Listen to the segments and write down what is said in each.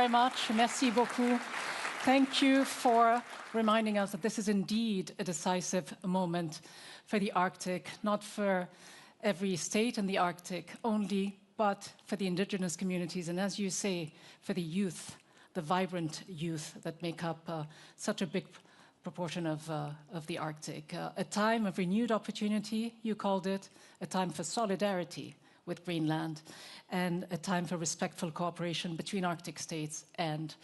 very much. Merci beaucoup. Thank you for reminding us that this is indeed a decisive moment for the Arctic, not for every state in the Arctic only, but for the indigenous communities, and as you say, for the youth, the vibrant youth that make up such a big proportion of the Arctic. A time of renewed opportunity, you called it, a time for solidarity with Greenland, and a time for respectful cooperation between Arctic states and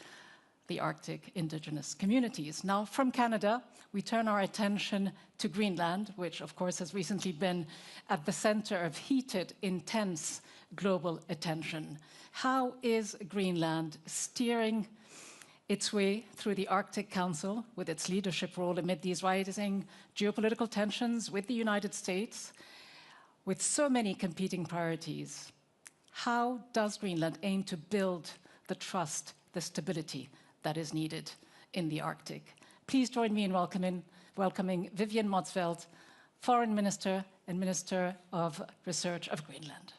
the Arctic indigenous communities. Now, from Canada, we turn our attention to Greenland, which of course has recently been at the center of heated, intense global attention. How is Greenland steering its way through the Arctic Council with its leadership role amid these rising geopolitical tensions with the United States, with so many competing priorities? How does Greenland aim to build the trust, the stability that is needed in the Arctic? Please join me in welcoming Vivian Motzfeldt, Foreign Minister and Minister of Research of Greenland.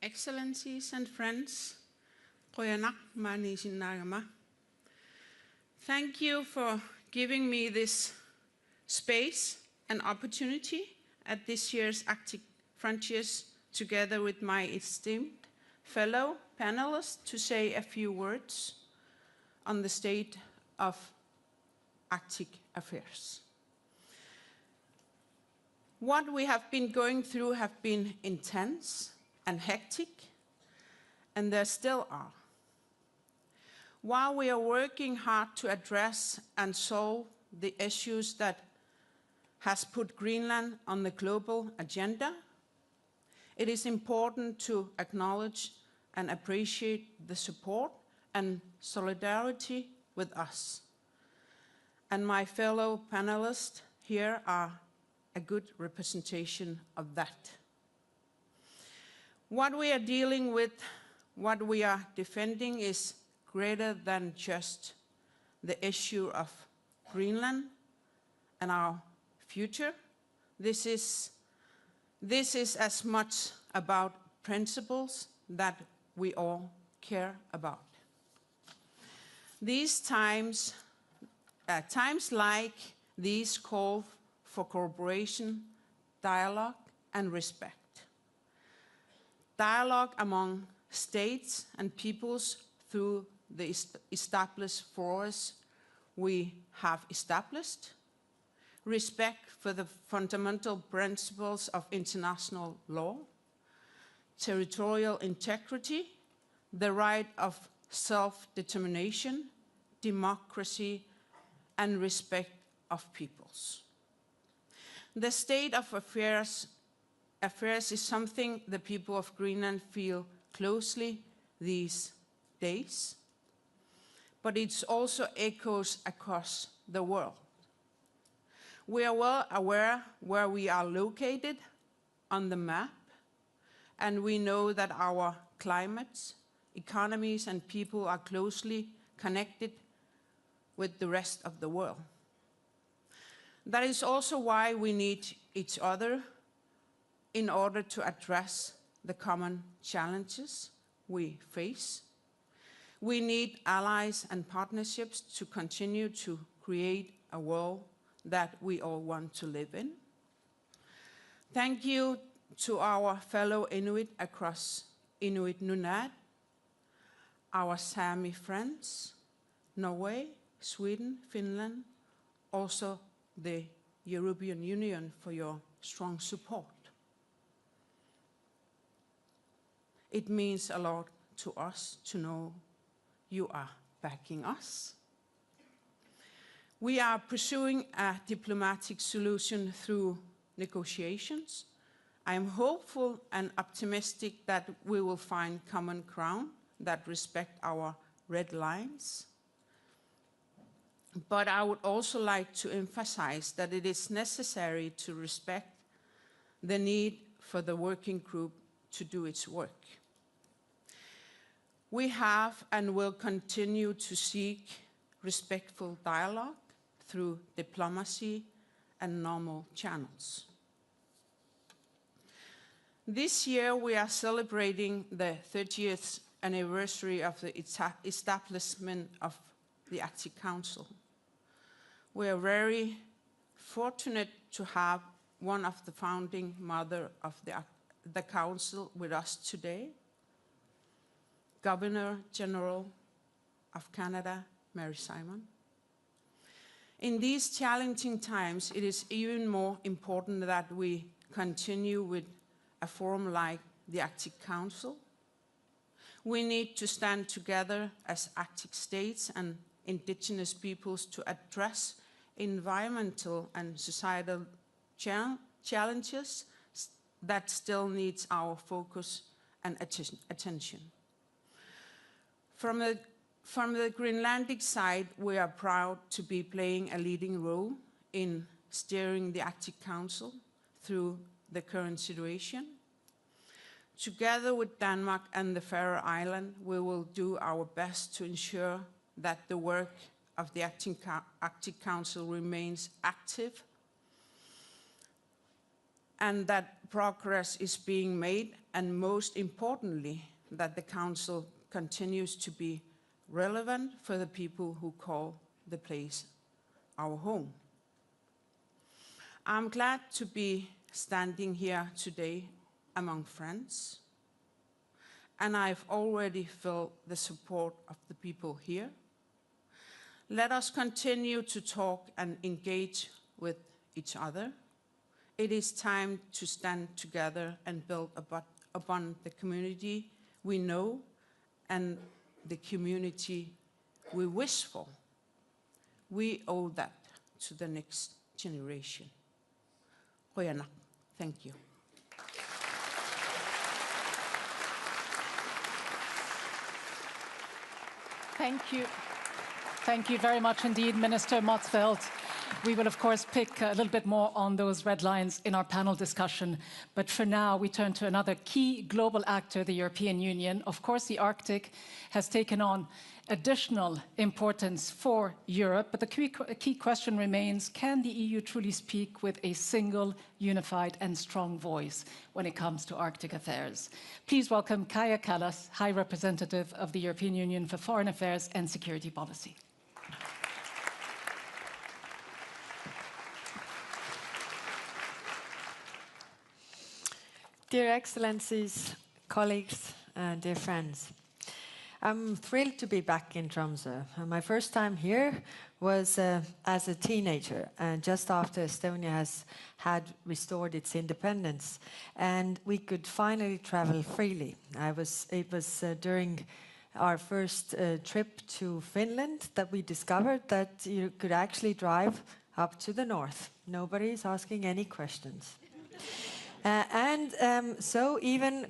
Excellencies and friends, thank you for giving me this space and opportunity at this year's Arctic Frontiers, together with my esteemed fellow panelists, to say a few words on the state of Arctic affairs. What we have been going through have been intense and hectic, and there still are. While we are working hard to address and solve the issues that has put Greenland on the global agenda, it is important to acknowledge and appreciate the support and solidarity with us. And my fellow panelists here are a good representation of that. What we are dealing with, what we are defending, is greater than just the issue of Greenland and our future. This is as much about principles that we all care about. These times like these call for cooperation, dialogue, and respect. Dialogue among states and peoples through the established forums we have established, respect for the fundamental principles of international law, territorial integrity, the right of self-determination, democracy, and respect of peoples. The state of affairs is something the people of Greenland feel closely these days, but it also echoes across the world. We are well aware where we are located on the map, and we know that our climates, economies, and people are closely connected with the rest of the world. That is also why we need each other in order to address the common challenges we face. We need allies and partnerships to continue to create a world that we all want to live in. Thank you to our fellow Inuit across Inuit Nunat, our Sami friends, Norway, Sweden, Finland, also the European Union, for your strong support. It means a lot to us to know you are backing us. We are pursuing a diplomatic solution through negotiations. I am hopeful and optimistic that we will find common ground that respect our red lines. But I would also like to emphasize that it is necessary to respect the need for the working group to do its work. We have and will continue to seek respectful dialogue through diplomacy and normal channels. This year we are celebrating the 30th anniversary of the establishment of the Arctic Council. We are very fortunate to have one of the founding mothers of the Council with us today, Governor General of Canada, Mary Simon. In these challenging times, it is even more important that we continue with a forum like the Arctic Council. We need to stand together as Arctic states and indigenous peoples to address environmental and societal challenges that still needs our focus and attention. From the Greenlandic side, we are proud to be playing a leading role in steering the Arctic Council through the current situation. Together with Denmark and the Faroe Islands, we will do our best to ensure that the work of the Arctic Council remains active and that progress is being made, and most importantly, that the Council continues to be relevant for the people who call the place our home. I'm glad to be standing here today among friends, and I've already felt the support of the people here. Let us continue to talk and engage with each other. It is time to stand together and build upon the community we know and the community we wish for. We owe that to the next generation. Thank you. Thank you. Thank you very much indeed, Minister Motzfeldt. We will, of course, pick a little bit more on those red lines in our panel discussion. But for now, we turn to another key global actor, the European Union. Of course, the Arctic has taken on additional importance for Europe. But the key question remains, can the EU truly speak with a single, unified and strong voice when it comes to Arctic affairs? Please welcome Kaja Kallas, High Representative of the European Union for Foreign Affairs and Security Policy. Dear Excellencies, colleagues, and dear friends, I'm thrilled to be back in Tromsø. My first time here was as a teenager, and just after Estonia had restored its independence, and we could finally travel freely. It was during our first trip to Finland that we discovered that you could actually drive up to the north. Nobody's asking any questions. So even